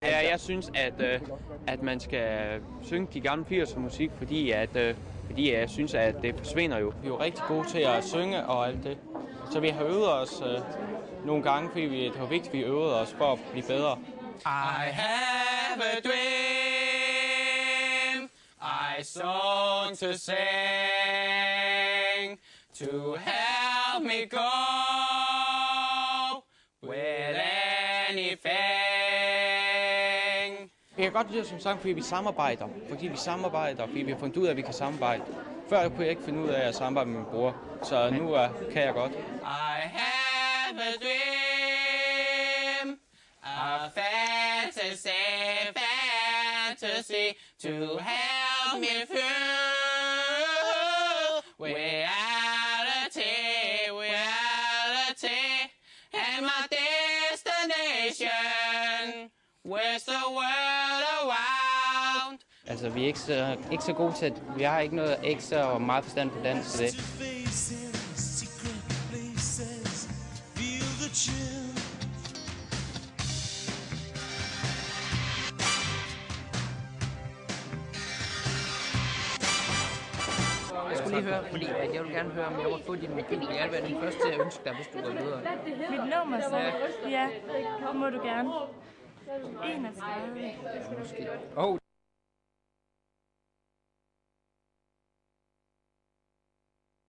Ja, jeg synes, at man skal synge de gamle 80'er musik, fordi jeg synes, at det forsvinder jo. Vi er jo rigtig gode til at synge og alt det. Så vi har øvet os nogle gange, fordi det var vigtigt, at vi øvede os for at blive bedre. I have a dream, I song to sing, to help me go with anything. Jeg kan godt lide det som sang, fordi vi samarbejder. Fordi vi har fundet ud af, at vi kan samarbejde. Før kunne jeg ikke finde ud af at samarbejde med min bror, så nu kan jeg godt. I have a dream, a fantasy to help me through reality, and my destination was the world around. Altså, vi er ikke så gode til at... Vi har ikke noget ekstra og meget forstand på dans til det. Jeg skulle lige høre, fordi jeg vil gerne høre, om jeg må få din mobil. Jeg vil være den første til at ønske dig, hvis du går videre. Mit nummer så? Ja, det må du gerne. 31. Måske.